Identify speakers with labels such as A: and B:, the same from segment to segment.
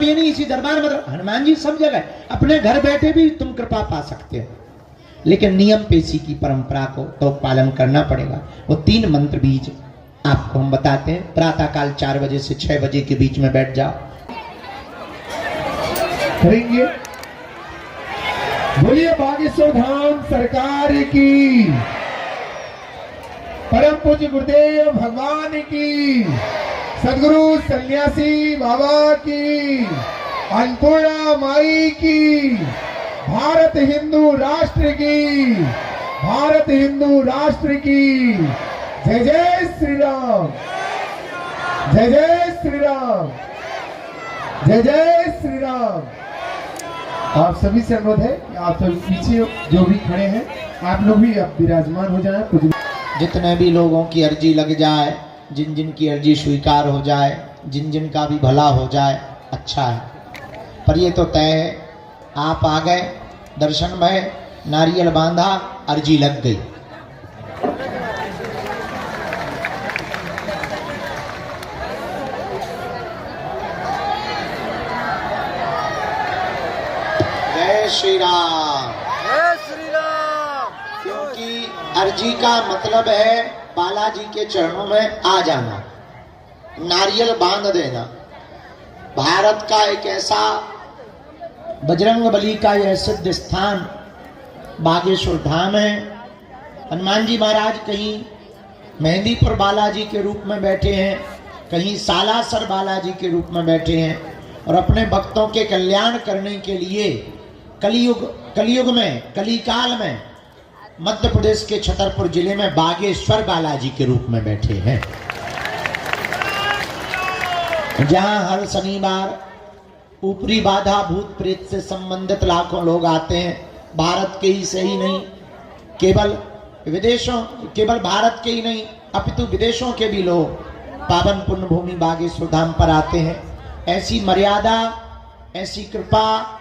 A: ये नहीं इसी दरबार मतलब हनुमान जी सब जगह, अपने घर बैठे भी तुम कृपा पा सकते हो, लेकिन नियम पेशी की परंपरा को तो पालन करना पड़ेगा। वो 3 मंत्र बीज आपको हम बताते हैं। प्रातः काल 4 बजे से 6 बजे के बीच में बैठ जाओ,
B: करेंगे। बोलिए बागेश्वर धाम सरकार की, परम पूज्य गुरुदेव भगवान की, सदगुरु सन्यासी बाबा की, अन्नपूर्णा माई की, भारत हिंदू राष्ट्र की, भारत हिंदू राष्ट्र की। जय जय श्री राम, जय जय श्री राम, जय जय श्री राम। आप सभी से अनुरोध है कि आप सभी पीछे जो भी खड़े हैं आप लोग भी अब विराजमान हो जाए। कुछ
A: जितने भी लोगों की अर्जी लग जाए, जिन जिन की अर्जी स्वीकार हो जाए, जिन जिन का भी भला हो जाए, अच्छा है। पर ये तो तय है, आप आ गए, दर्शन में नारियल बांधा, अर्जी लग गई। जय श्री राम,
C: जय श्री राम।
A: क्योंकि अर्जी का मतलब है बालाजी के चरणों में आ जाना, नारियल बांध देना। भारत का एक ऐसा बजरंगबली का यह सिद्ध स्थान बागेश्वर धाम है। हनुमान जी महाराज कहीं मेहंदीपुर बालाजी के रूप में बैठे हैं, कहीं सालासर बालाजी के रूप में बैठे हैं, और अपने भक्तों के कल्याण करने के लिए कलयुग में, कलिकाल में मध्य प्रदेश के छतरपुर जिले में बागेश्वर बालाजी के रूप में बैठे हैं, जहां हर शनिवार ऊपरी बाधा भूत प्रेत से संबंधित लाखों लोग आते हैं। भारत के ही से ही नहीं, केवल भारत के ही नहीं अपितु विदेशों के भी लोग पावन पुण्य भूमि बागेश्वर धाम पर आते हैं। ऐसी मर्यादा, ऐसी कृपा,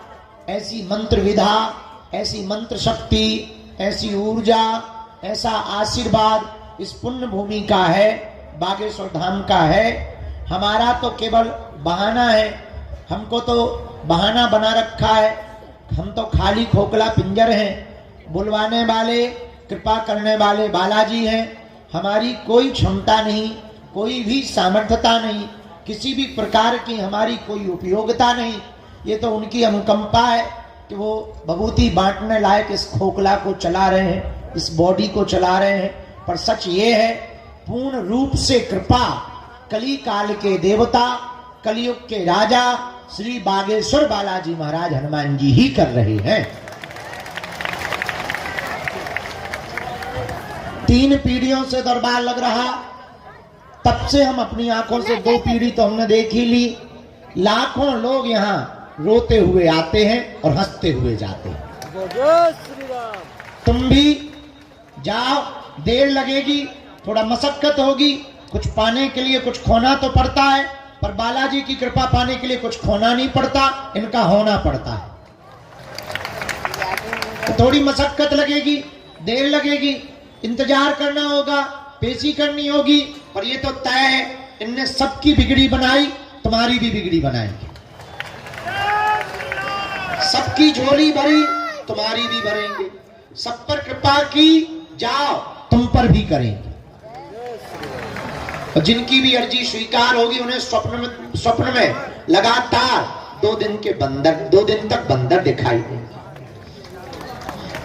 A: ऐसी मंत्र विधा, ऐसी मंत्र शक्ति, ऐसी ऊर्जा, ऐसा आशीर्वाद इस पुण्य भूमि का है, बागेश्वर धाम का है। हमारा तो केवल बहाना है, हमको तो बहाना बना रखा है, हम तो खाली खोखला पिंजर हैं। बुलवाने वाले, कृपा करने वाले बालाजी हैं। हमारी कोई क्षमता नहीं, कोई भी सामर्थ्यता नहीं, किसी भी प्रकार की हमारी कोई उपयोगिता नहीं। ये तो उनकी अनुकंपा है कि वो भभूति बांटने लायक इस खोखला को चला रहे हैं, इस बॉडी को चला रहे हैं। पर सच ये है, पूर्ण रूप से कृपा कली काल के देवता, कलयुग के राजा श्री बागेश्वर बालाजी महाराज हनुमान जी ही कर रहे हैं। 3 पीढ़ियों से दरबार लग रहा, तब से हम अपनी आंखों से 2 पीढ़ी तो हमने देख ही ली। लाखों लोग यहाँ रोते हुए आते हैं और हंसते हुए जाते हैं।
C: जय श्री राम।
A: तुम भी जाओ, देर लगेगी, थोड़ा मशक्कत होगी, कुछ पाने के लिए कुछ खोना तो पड़ता है, पर बालाजी की कृपा पाने के लिए कुछ खोना नहीं पड़ता, इनका होना पड़ता है। तो थोड़ी मशक्कत लगेगी, देर लगेगी, इंतजार करना होगा, पेशी करनी होगी, पर ये तो तय है, इनने सबकी बिगड़ी बनाई, तुम्हारी भी बिगड़ी बनाएंगे। सबकी झोली भरी, तुम्हारी भी भरेंगे। सब पर कृपा की, जाओ तुम पर भी करेंगे। और जिनकी भी अर्जी स्वीकार होगी उन्हें स्वप्न में लगातार 2 दिन तक बंदर दिखाई देंगे।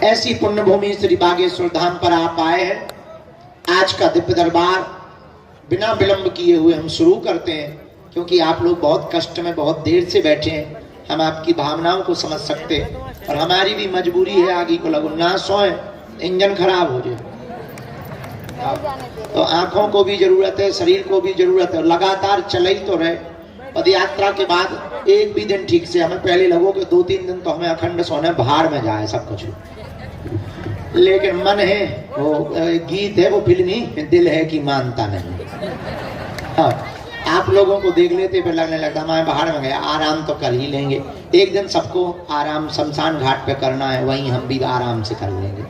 A: ऐसी पुण्य भूमि श्री बागेश्वर धाम पर आप आए हैं। आज का दिव्य दरबार बिना विलंब किए हुए हम शुरू करते हैं, क्योंकि आप लोग बहुत कष्ट में बहुत देर से बैठे हैं। हम आपकी भावनाओं को समझ सकते हैं, और हमारी भी मजबूरी है, आगे को लगो ना सोए, इंजन खराब हो जाए तो आंखों को भी जरूरत है, शरीर को भी जरूरत है, लगातार चल ही तो रहे। पद यात्रा के बाद एक भी दिन ठीक से हमें पहले लगो कि 2-3 दिन तो हमें अखंड सोने भाड़ में जाए सब कुछ, लेकिन मन है, वो गीत है वो फिल्मी, दिल है कि मानता नहीं। हाँ, आप लोगों को देख लेते फिर लगने लगता मैं बाहर में गया, आराम तो कर ही लेंगे। एक दिन सबको आराम शमशान घाट पे करना है, वहीं हम भी आराम से कर लेंगे,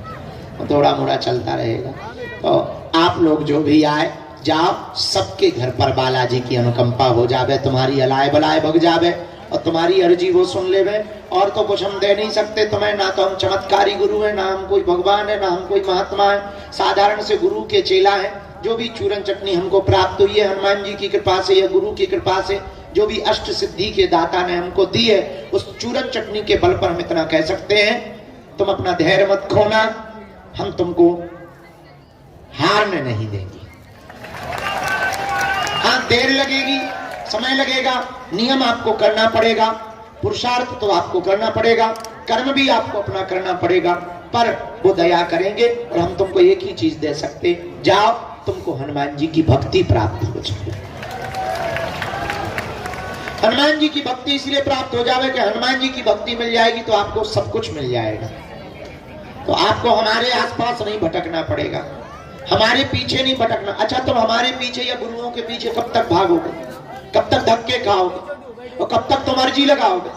A: थोड़ा मोड़ा चलता रहेगा। तो आप लोग जो भी आए, जाओ, सबके घर पर बालाजी की अनुकंपा हो जावे, तुम्हारी अलाय बलाय भग जावे। और तुम्हारी अर्जी वो सुन ले वे। और तो कुछ हम दे नहीं सकते तुम्हें, ना तो हम चमत्कारी गुरु है, ना हम कोई भगवान है, ना हम कोई महात्मा है, साधारण से गुरु के चेला है। जो भी चूरन चटनी हमको प्राप्त हुई है हनुमान जी की कृपा से या गुरु की कृपा से, जो भी अष्ट सिद्धि के दाता ने हमको दी है, उस चूरन चटनी के बल पर हम इतना कह सकते हैं, तुम अपना धैर्य मत खोना, हम तुमको हारने नहीं देंगे। हाँ, देर लगेगी, समय लगेगा, नियम आपको करना पड़ेगा, पुरुषार्थ तो आपको करना पड़ेगा, कर्म भी आपको अपना करना पड़ेगा, पर वो दया करेंगे। और हम तुमको एक ही चीज दे सकते, जाओ, तुमको हनुमान जी की भक्ति प्राप्त हो जाए। हनुमान जी की भक्ति इसलिए प्राप्त हो जाए कि हनुमान जी की भक्ति मिल जाएगी तो आपको सब कुछ मिल जाएगा। तो आपको हमारे आसपास नहीं भटकना पड़ेगा, हमारे पीछे नहीं भटकना। अच्छा, तुम हमारे पीछे या गुरुओं के पीछे कब तक भागोगे, कब तक धक्के खाओगे, और कब तक तुम अर्जी लगाओगे,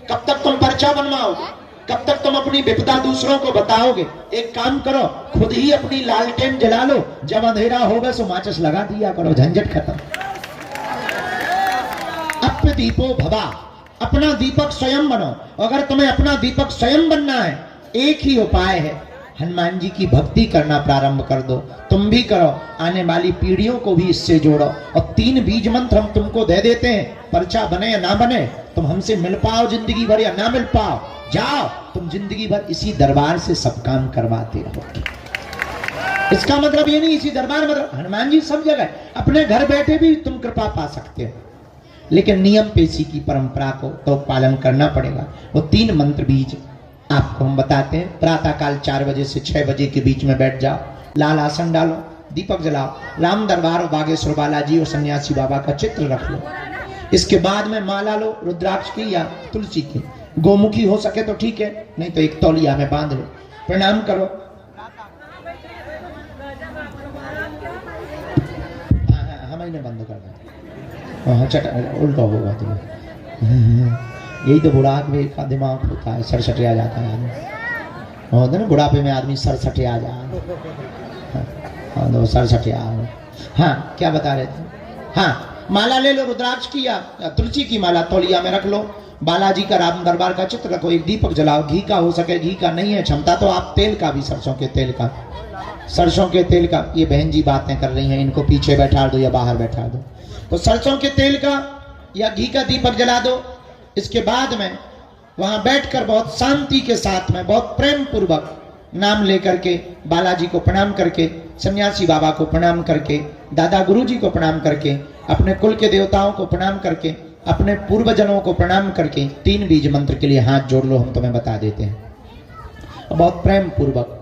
A: कब तक तुम पर्चा बनवाओगे, कब तक तुम अपनी विपदा दूसरों को बताओगे। एक काम करो, खुद ही अपनी लालटेन जला लो, जब अंधेरा होगा सो माचिस लगा दिया करो, झंझट खत्म। अप्य दीपो भवा, अपना दीपक स्वयं बनो। अगर तुम्हें अपना दीपक स्वयं बनना है, एक ही उपाय है, हनुमान जी की भक्ति करना प्रारंभ कर दो। तुम भी करो, आने वाली पीढ़ियों को भी इससे जोड़ो। और 3 बीज मंत्र हम तुमको दे देते हैं, पर्चा बने या ना बने, तुम हमसे मिल पाओ जिंदगी भर या ना मिल पाओ, जाओ, तुम जिंदगी भर इसी दरबार से सब काम करवाते रहोगे। इसका मतलब ये नहीं इसी दरबार, मतलब हनुमान जी सब जगह, अपने घर बैठे भी तुम कृपा पा सकते हो, लेकिन नियम पेशी की परंपरा को तो पालन करना पड़ेगा। वो 3 मंत्र बीज आपको हम बताते हैं। प्रातः काल 4 बजे से 6 बजे के बीच में बैठ जाओ, लाल आसन डालो, दीपक जलाओ, राम दरबार और बागेश्वर बालाजी और सन्यासी बाबा का चित्र रख लो। इसके बाद में माला लो, रुद्राक्ष की या तुलसी की, गोमुखी हो सके तो ठीक है, नहीं तो एक तौलिया में बांध लो, प्रणाम करो। हमें बंद कर दो, चट उल्टा होगा तुम्हें। यही तो बुढ़ापे का दिमाग होता है, सरसटिया जाता है आदमी, होता ना बुढ़ापे में आदमी सरसटिया जाए, हाँ, सरसटिया। हाँ, क्या बता रहे थे? हाँ, माला ले लो, रुद्राक्ष की या तुलसी की माला तौलिया में रख लो, बालाजी का राम दरबार का चित्र रखो, एक दीपक जलाओ, घी का हो सके, घी का नहीं है क्षमता तो आप तेल का भी, सरसों के तेल का, सरसों के तेल का। ये बहन जी बातें कर रही हैं, इनको पीछे बैठा दो या बाहर बैठा दो। तो सरसों के तेल का या घी का दीपक जला दो। इसके बाद में वहां बैठकर बहुत शांति के साथ में, बहुत प्रेम पूर्वक नाम लेकर के, बालाजी को प्रणाम करके, सन्यासी बाबा को प्रणाम करके, दादा गुरु जी को प्रणाम करके, अपने कुल के देवताओं को प्रणाम करके, अपने पूर्वजनों को प्रणाम करके 3 बीज मंत्र के लिए हाथ जोड़ लो, हम तुम्हें बता देते हैं बहुत प्रेम पूर्वक।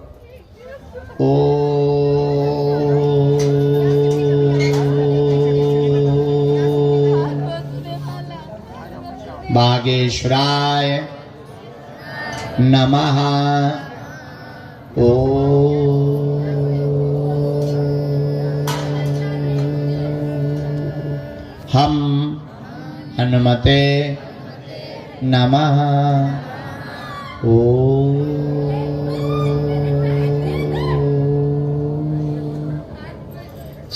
A: बागेश्वराय नमः। हम हनुमते नमः।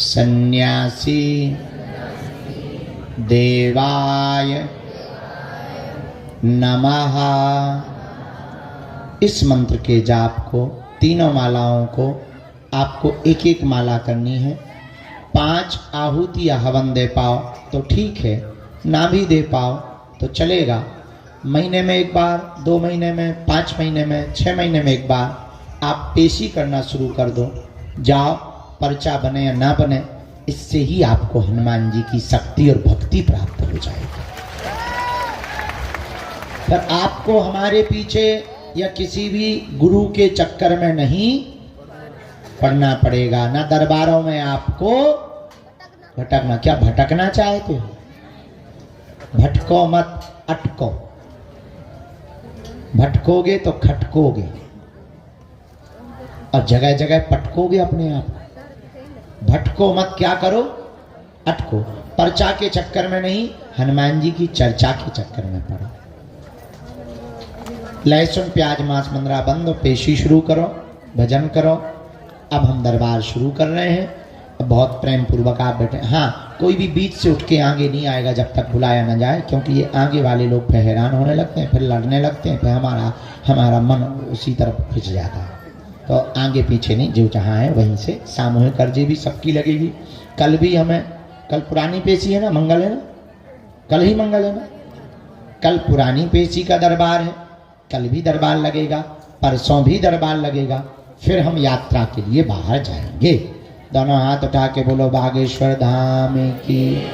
A: सन्यासी देवाय नमः। इस मंत्र के जाप को, तीनों मालाओं को आपको एक एक माला करनी है। 5 आहुति या हवन दे पाओ तो ठीक है, ना भी दे पाओ तो चलेगा। महीने में एक बार, 2 महीने में, 5 महीने में, 6 महीने में एक बार आप पेशी करना शुरू कर दो। जाओ, पर्चा बने या ना बने, इससे ही आपको हनुमान जी की शक्ति और भक्ति प्राप्त हो जाएगी। पर आपको हमारे पीछे या किसी भी गुरु के चक्कर में नहीं पड़ना पड़ेगा, ना दरबारों में आपको भटकना। क्या भटकना चाहते हो? भटको मत, अटको। भटकोगे तो खटकोगे और जगह जगह पटकोगे अपने आप। भटको मत, क्या करो? अटको। पर्चा के चक्कर में नहीं, हनुमान जी की चर्चा के चक्कर में पड़ो। लहसुन प्याज मांस मंदरा बंद, पेशी शुरू करो, भजन करो। अब हम दरबार शुरू कर रहे हैं। अब बहुत प्रेम पूर्वक आप बैठे। हाँ, कोई भी बीच से उठ के आगे नहीं आएगा जब तक बुलाया ना जाए, क्योंकि ये आगे वाले लोग फिर हैरान होने लगते हैं, फिर लड़ने लगते हैं, फिर हमारा मन उसी तरफ खिंच जाता है। तो आगे पीछे नहीं, जो जहाँ है वहीं से सामूहिक अर्जी भी सबकी लगेगी। कल पुरानी पेशी है ना, मंगल है ना, कल ही मंगल है ना, कल पुरानी पेशी का दरबार है, कल भी दरबार लगेगा, परसों भी दरबार लगेगा, फिर हम यात्रा के लिए बाहर जाएंगे। दोनों हाथ उठा के बोलो बागेश्वर धाम की,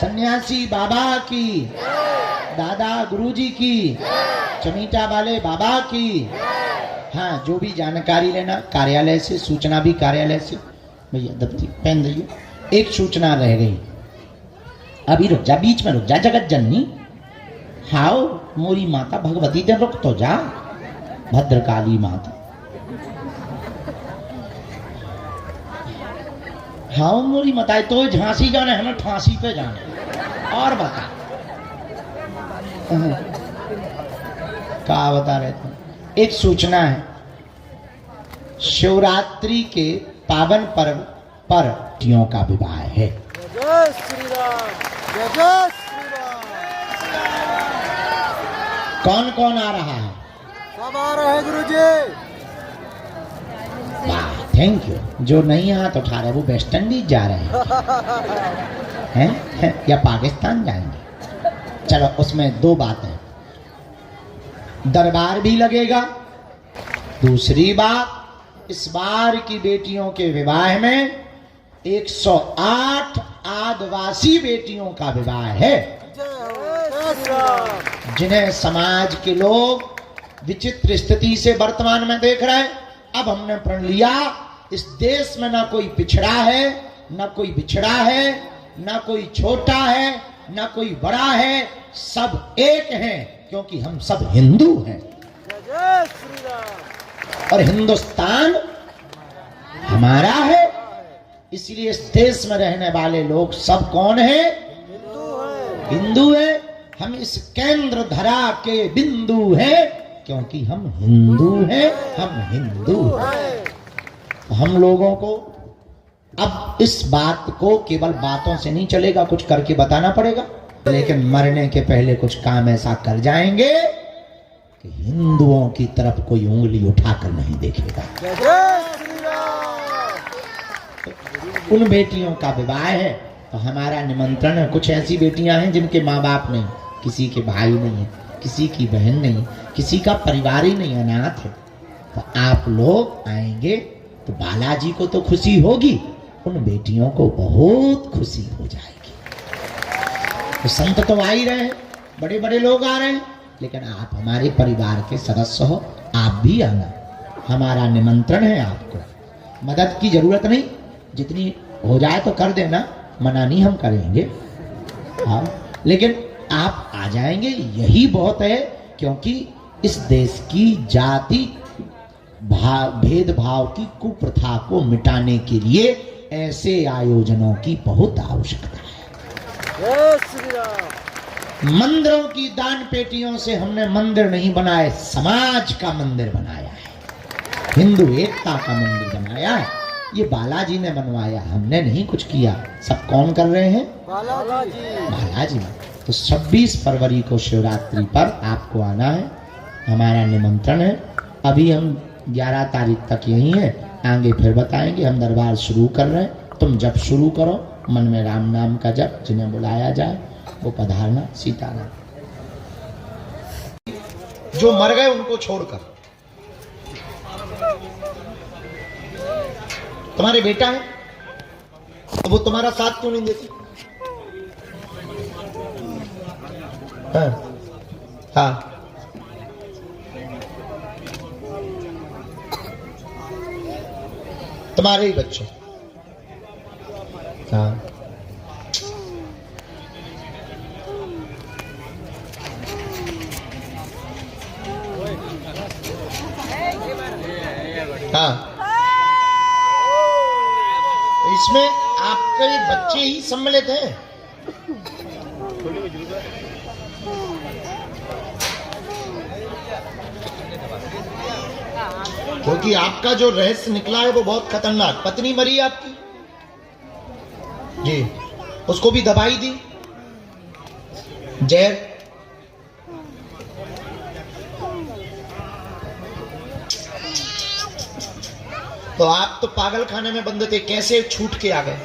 A: सन्यासी बाबा की, दादा गुरुजी की, चमीटा वाले बाबा की। हाँ, जो भी जानकारी लेना कार्यालय से, सूचना भी कार्यालय से। भैया दफ्ती पहन दीजिए। एक सूचना रह गई, अभी रुक जा, बीच में रुक जा जगत जननी। हाओ मोरी माता भगवती दे, रुक तो जा भद्रकाली माता। हाँ मोरी माता, तो झांसी जाने, हमें फांसी पे जाने। और बता क्या बता रहे थे? एक सूचना है, शिवरात्रि के पावन पर्व पर बेटियों का विवाह है।
C: जय श्री राम, जय जय श्री राम।
A: कौन कौन आ रहा है?
C: सब आ रहे हैं गुरुजी।
A: वाह, थैंक यू। जो नहीं हाथ उठा रहे वो वेस्ट इंडीज जा रहे हैं या पाकिस्तान जाएंगे। चलो, उसमें दो बातें, दरबार भी लगेगा, दूसरी बात इस बार की बेटियों के विवाह में 108 आदिवासी बेटियों का विवाह है, जिन्हें समाज के लोग विचित्र स्थिति से वर्तमान में देख रहे हैं। अब हमने प्रण लिया, इस देश में ना कोई पिछड़ा है, ना कोई बिछड़ा है, ना कोई छोटा है, ना कोई बड़ा है, सब एक हैं, क्योंकि हम सब हिंदू हैं।
C: जय श्री राम।
A: और हिंदुस्तान हमारा है, इसलिए इस देश में रहने वाले लोग सब कौन है? हिंदू है। हम इस केंद्र धरा के बिंदु हैं, क्योंकि हम हिंदू हैं, हम हिंदू हैं। हम लोगों को अब इस बात को केवल बातों से नहीं चलेगा, कुछ करके बताना पड़ेगा। लेकिन मरने के पहले कुछ काम ऐसा कर जाएंगे कि हिंदुओं की तरफ कोई उंगली उठाकर नहीं देखेगा।
C: जय श्री राम।
A: उन बेटियों का विवाह है, तो हमारा निमंत्रण है। कुछ ऐसी बेटियां हैं जिनके माँ बाप नहीं, किसी के भाई नहीं है, किसी की बहन नहीं, किसी का परिवार ही नहीं, अनाथ है। तो आप लोग आएंगे तो बालाजी को तो खुशी होगी, उन बेटियों को बहुत खुशी हो जाएगी। तो संत तो आ ही रहे हैं, बड़े बड़े लोग आ रहे हैं, लेकिन आप हमारे परिवार के सदस्य हो, आप भी आना। हमारा निमंत्रण है आपको। मदद की जरूरत नहीं, जितनी हो जाए तो कर देना, मना नहीं हम करेंगे। हाँ, लेकिन आप आ जाएंगे यही बहुत है, क्योंकि इस देश की जाति भेदभाव की कुप्रथा को मिटाने के लिए ऐसे आयोजनों की बहुत आवश्यकता है।
C: जय श्री राम।
A: मंदिरों की दान पेटियों से हमने मंदिर नहीं बनाए, समाज का मंदिर बनाया है, हिंदू एकता का मंदिर बनाया है। ये बालाजी ने बनवाया, हमने नहीं कुछ किया। सब कौन कर रहे हैं? बालाजी। तो 26 फरवरी को शिवरात्रि पर आपको आना है, हमारा निमंत्रण है। अभी हम 11 तारीख तक यही है, आगे फिर बताएंगे। हम दरबार शुरू कर रहे हैं, तुम जब शुरू करो, मन में राम नाम का जप, जिन्हें बुलाया जाए वो पधारना। सीताराम। जो मर गए उनको छोड़कर, तुम्हारे बेटा है तो वो तुम्हारा साथ क्यों नहीं देते? हाँ, हाँ। तुम्हारे ही बच्चे। हाँ, हाँ। इसमें आपके बच्चे ही सम्मिलित हैं। क्योंकि आपका जो रहस्य निकला है वो बहुत खतरनाक। पत्नी मरी आपकी जी, उसको भी दवाई दी, जहर। तो आप तो पागल खाने में बंद थे, कैसे छूट के आ गए?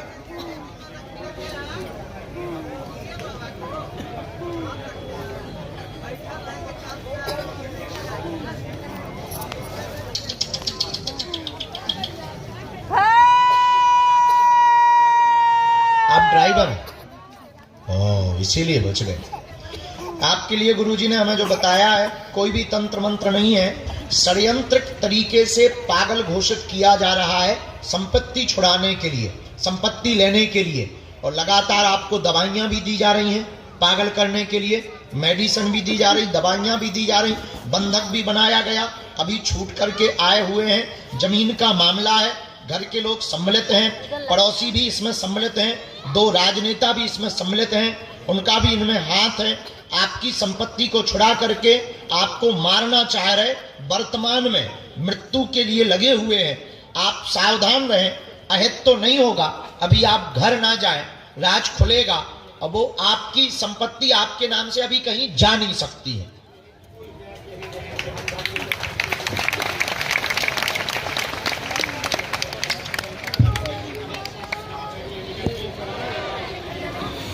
A: आप ड्राइवर हैं, ओह इसीलिए बच गए। आपके लिए गुरुजी ने हमें जो बताया है, कोई भी तंत्र मंत्र नहीं है, षड्यंत्रिक तरीके से पागल घोषित किया जा रहा है संपत्ति छुड़ाने के लिए, संपत्ति लेने के लिए। और लगातार आपको दवाइयां भी दी जा रही हैं पागल करने के लिए, मेडिसिन भी दी जा रही, दवाइयां भी दी जा रही, बंधक भी बनाया गया। अभी छूट करके आए हुए हैं, जमीन का मामला है, घर के लोग सम्मिलित हैं, पड़ोसी भी इसमें सम्मिलित हैं, 2 राजनेता भी इसमें सम्मिलित हैं, उनका भी इनमें हाथ है। आपकी संपत्ति को छुड़ा करके आपको मारना चाह रहे, वर्तमान में मृत्यु के लिए लगे हुए हैं। आप सावधान रहें, अहित तो नहीं होगा, अभी आप घर ना जाएं, राज खुलेगा और वो आपकी संपत्ति आपके नाम से अभी कहीं जा नहीं सकती है।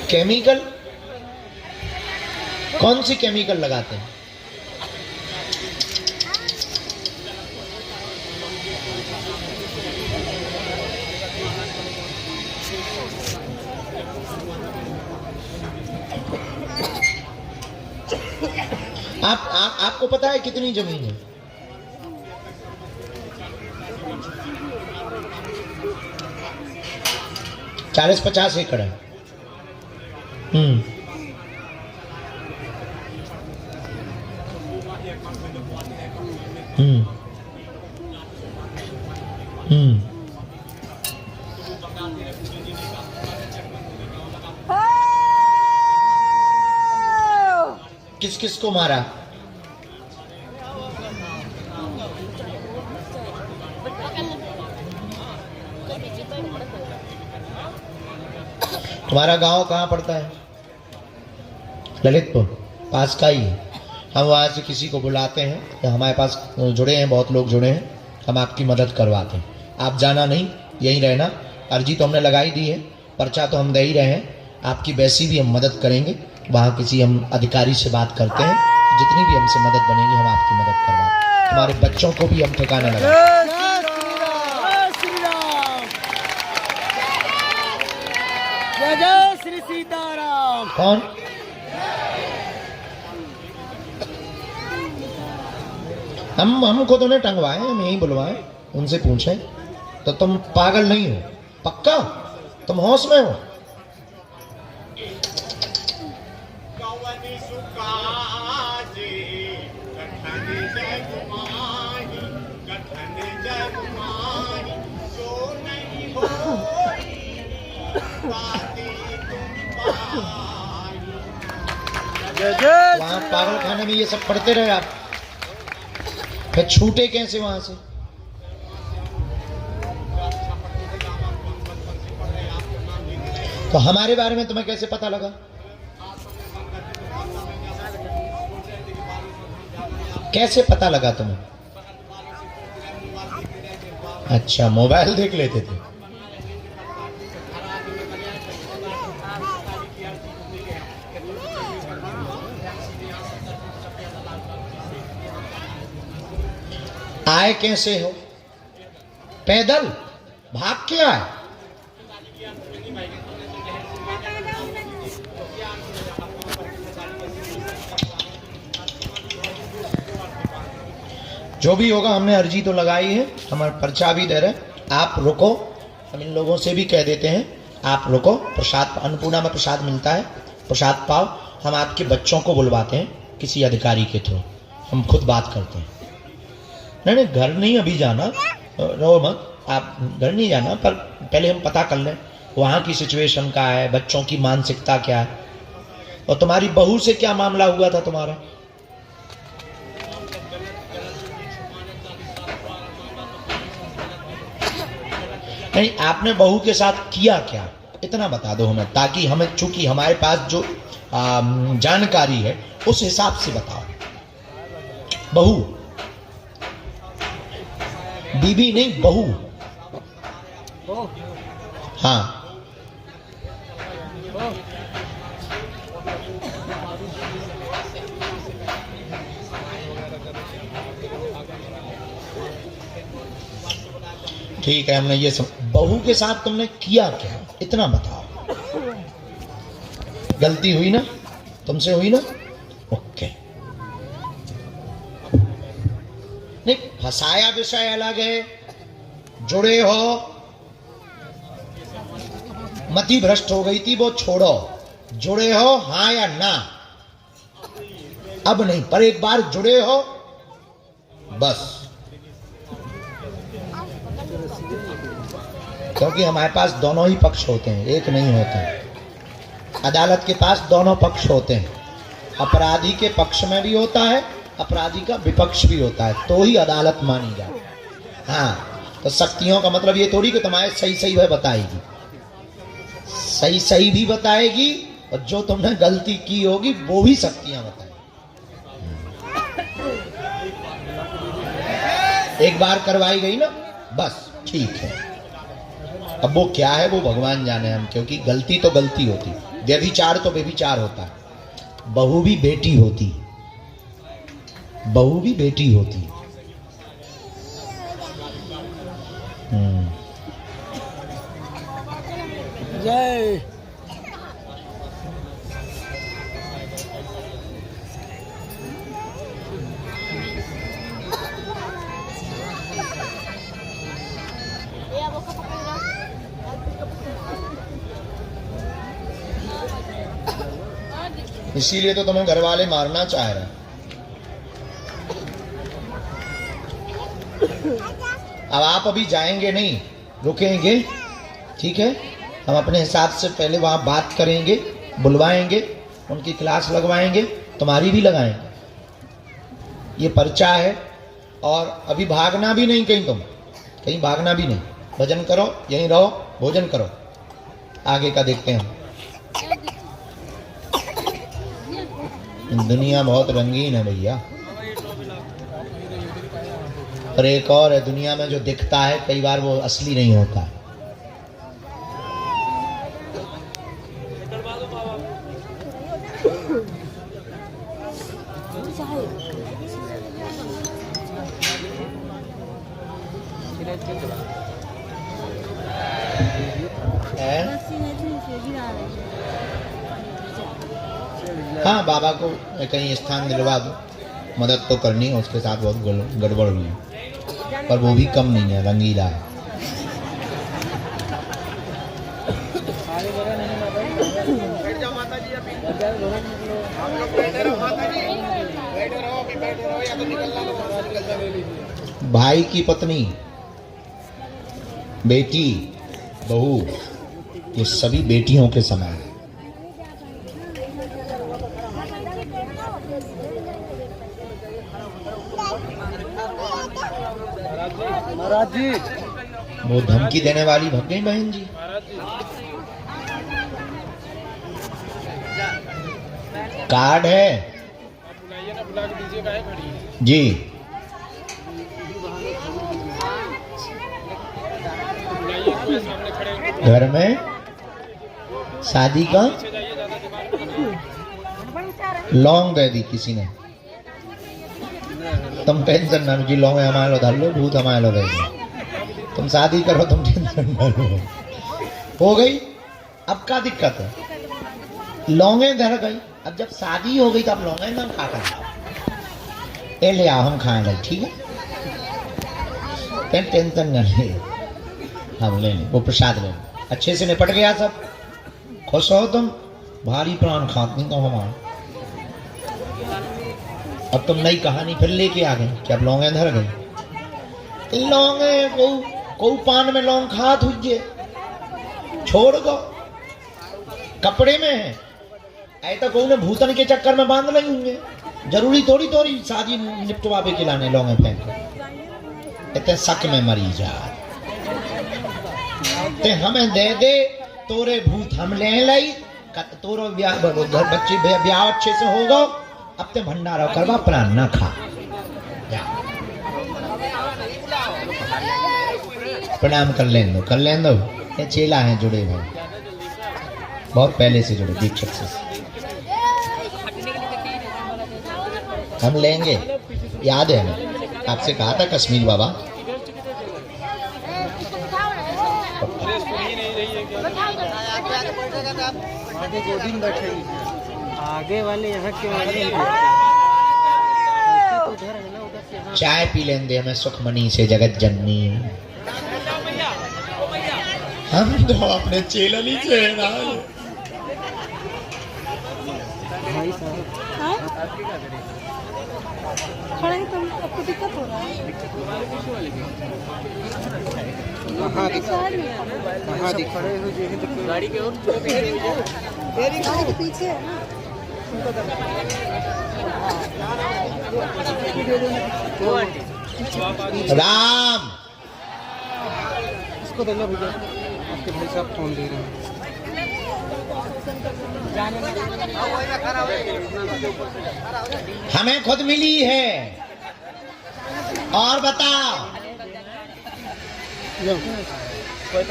A: केमिकल, कौन सी केमिकल लगाते हैं? आपको पता है कितनी जमीन है? चालीस 50 एकड़ है। हम्म, किस किस को मारा? तुम्हारा गांव कहाँ पड़ता है? ललितपुर पास का ही है। हम वहाँ से किसी को बुलाते हैं, हमारे पास जुड़े हैं, बहुत लोग जुड़े हैं, हम आपकी मदद करवाते हैं। आप जाना नहीं, यहीं रहना। अर्जी तो हमने लगाई दी है, पर्चा तो हम दे ही रहे हैं, आपकी वैसी भी हम मदद करेंगे। वहाँ किसी हम अधिकारी से बात करते हैं, जितनी भी हमसे मदद बनेगी हम आपकी मदद करवाते। हमारे बच्चों को भी हम ठिकाना लगाएं।
C: जय श्री सीताराम।
A: कौन? हमको तो नहीं टंगवाए, हम यही बुलवाए, उनसे पूछे। तो तुम पागल नहीं हो? पक्का तुम होश में हो? वहां पागल खाने में ये सब पढ़ते रहे आप, फिर छूटे कैसे वहां से? तो हमारे बारे में तुम्हें कैसे पता लगा? कैसे पता लगा तुम्हें? अच्छा, मोबाइल देख लेते थे। आए कैसे हो? पैदल भाग के आए? जो भी होगा, हमने अर्जी तो लगाई है, हमारा पर्चा भी दे रहे। आप रुको, हम इन लोगों से भी कह देते हैं, आप रुको। प्रसाद, अन्नपूर्णा में प्रसाद मिलता है, प्रसाद पाओ। हम आपके बच्चों को बुलवाते हैं किसी अधिकारी के थ्रू, हम खुद बात करते हैं। नहीं, घर नहीं अभी जाना, रो मत, आप घर नहीं जाना, पर पहले हम पता कर लें वहाँ की सिचुएशन क्या है, बच्चों की मानसिकता क्या है। और तुम्हारी बहू से क्या मामला हुआ था तुम्हारा? नहीं, आपने बहू के साथ किया क्या? इतना बता दो हमें, ताकि हमें, चूंकि हमारे पास जो जानकारी है उस हिसाब से बताओ। बहू, बीबी नहीं, बहू। हाँ, ठीक है, हमने ये सब। बहू के साथ तुमने किया क्या, इतना बताओ। गलती हुई ना, तुमसे हुई ना? ओके। नहीं, फंसाया विषय अलग है, जुड़े हो, मति भ्रष्ट हो गई थी, वो छोड़ो। जुड़े हो, हाँ या ना, अब नहीं, पर एक बार जुड़े हो बस। क्योंकि हमारे पास दोनों ही पक्ष होते हैं, एक नहीं होते। अदालत के पास दोनों पक्ष होते हैं, अपराधी के पक्ष में भी होता है, अपराधी का विपक्ष भी होता है, तो ही अदालत मानी जाती है। हाँ, तो शक्तियों का मतलब ये थोड़ी कि तुम्हारे सही सही वह बताएगी, सही सही भी बताएगी, और जो तुमने गलती की होगी वो भी शक्तियां बताएगी। एक बार करवाई गई ना, बस ठीक है। अब वो क्या है वो भगवान जाने हम, क्योंकि गलती तो गलती होती, व्यभिचार तो व्यभिचार होता है। बहू भी बेटी होती, बहू भी बेटी होती।
C: जय।
A: इसीलिए तो तुम्हें घर वाले मारना चाह रहे हैं। अब आप अभी जाएंगे नहीं, रुकेंगे, ठीक है? हम अपने हिसाब से पहले वहां बात करेंगे, बुलवाएंगे, उनकी क्लास लगवाएंगे, तुम्हारी भी लगाएंगे। ये पर्चा है, और अभी भागना भी नहीं कहीं, तुम कहीं भागना भी नहीं। भजन करो, यहीं रहो, भोजन करो, आगे का देखते हैं। दुनिया बहुत रंगीन है भैया, पर एक और है, दुनिया में जो दिखता है कई बार वो असली नहीं होता है। हाँ, बाबा को कहीं स्थान दिलवा दो, मदद तो करनी है, उसके साथ बहुत गड़बड़ हुई है, पर वो भी कम नहीं है, रंगीला है। भाई की पत्नी, बेटी, बहू, ये सभी बेटियों के समान है।
C: महाराज जी,
A: वो धमकी देने वाली भग गई बहन जी। कार्ड है जी, घर में शादी का लौंग दे दी किसी ने। तुम टेंशन ना जी, लौंग हमारे लो धर लो, भूत हमारे लो दे दो, तुम शादी करो, तुम टेंशन ना लो। हो गई, अब क्या दिक्कत है? लौंगे धर गई, अब जब शादी हो गई तो अब लौंगे ना खा कर ले आओ, हम खाएंगे, ठीक है? टेंशन न ले, हम ले लें, वो प्रसाद ले, अच्छे से निपट गया सब। खुश हो तुम, भारी प्राण खाती तो हमारा। अब तुम नई कहानी फिर लेके आ गई कि अब लौंगे धर गई। लौंगे को पान में लौंग खात हुई, छोड़ दो, कपड़े में है, ऐसा को ने भूतन के चक्कर में बांध नहीं होंगे। जरूरी थोड़ी थोड़ी शादी निपटवावे के लाने लौंगे फेंक, इतने शक में मरी जा, ते हमें दे दे तोरे भूत हम ले लाई, तोरो बच्चे ब्याह अच्छे से होगा, अब ते भंडारा करवा प्राण ना खा। प्रणाम कर लें दो, ये चेला हैं जुड़े हुए, बहुत पहले से जुड़े दीक्षक से। हम लेंगे, याद है हमें, आपसे कहा था कश्मीर बाबा।
C: आगे गोदी में बैठेगी, आगे वाले यहाँ के वाले
A: चाय पी लेंगे हमें सुखमनी से जगत जननी। हम तो अपने चेला नहीं से
C: भाई साहब खड़ा ही, तुम आपको दिक्कत हो रहा है? कहाँ दिख खड़े हो गाड़ी के और गाड़ी के पीछे है ना।
A: राम
C: इसको देना भैया, आपके भाई साहब फोन दे रहे हैं।
A: हमें खुद मिली है, और बताओ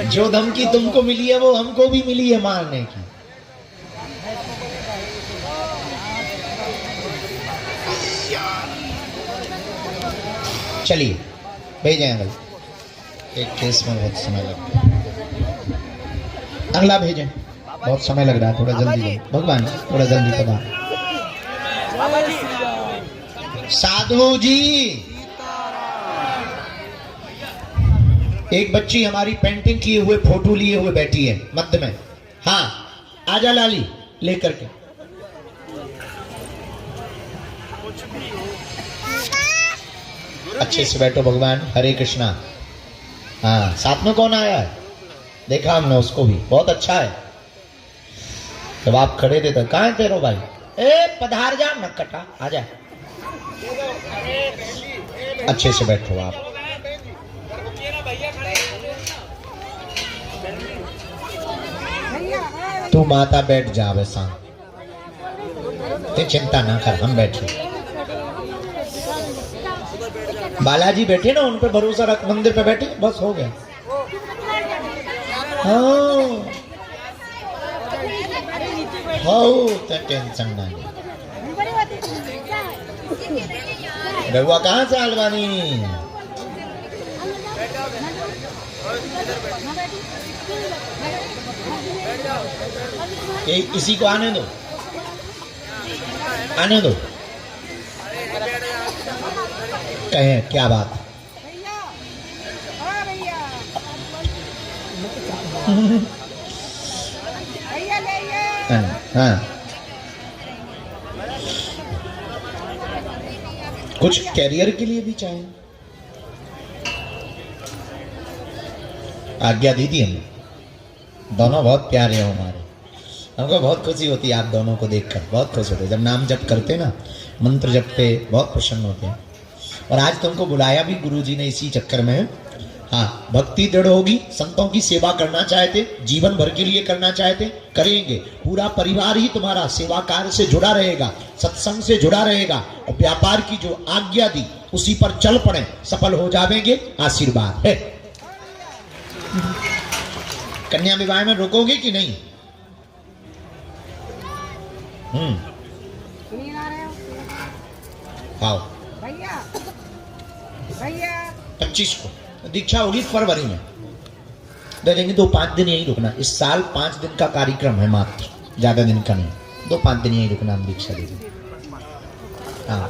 A: जो धमकी तुमको मिली है वो हमको भी मिली है मारने की। चलिए भेजें अगला, एक केस में बहुत समय लग गया, अगला भेजें, बहुत समय लग रहा है, थोड़ा जल्दी भगवान, थोड़ा जल्दी पता। साधु जी, एक बच्ची हमारी पेंटिंग किए हुए फोटो लिए हुए बैठी है मध्य में। हाँ आजा लाली लेकर के। अच्छे से बैठो भगवान, हरे कृष्णा। हाँ साथ में कौन आया है? देखा हमने उसको भी, बहुत अच्छा है। जब आप खड़े थे तो कहाँ है तेरो भाई? ए पधार जा, न कटा, आजा। अच्छे से बैठो आप। तू माता बैठ जा वैसा, चिंता ना कर, हम बैठे। बालाजी बैठे ना, उन पे भरोसा रख, मंदिर पे बैठे, बस हो गया। हाँ टेंशन ना, रघुआ कहाँ से आलवानी? इसी को आने दो, आने दो, कहें क्या बात? हाँ कुछ कैरियर के लिए भी चाहे, आज्ञा दी थी हमने। दोनों बहुत प्यारे हो हमारे, हमको बहुत खुशी होती है आप दोनों को देखकर, बहुत खुश होते हैं। जब नाम जप करते ना, मंत्र जपते, बहुत प्रसन्न होते हैं। और आज तुमको बुलाया भी गुरुजी ने इसी चक्कर में। हाँ भक्ति दृढ़ होगी, संतों की सेवा करना चाहते, जीवन भर के लिए करना चाहते, करेंगे। पूरा परिवार ही तुम्हारा सेवा कार्य से जुड़ा रहेगा, सत्संग से जुड़ा रहेगा, और व्यापार की जो आज्ञा दी उसी पर चल पड़े, सफल हो जाएंगे। आशीर्वाद है। कन्या विवाह में रोकोगे कि नहीं? आओ
D: भैया भैया
A: 25 को दीक्षा होगी, फरवरी में दे देंगे। 2-5 दिन यही रुकना, इस साल 5 दिन का कार्यक्रम है मात्र, ज्यादा दिन का नहीं। 2-5 दिन यही रुकना, हम दीक्षा देंगे। हाँ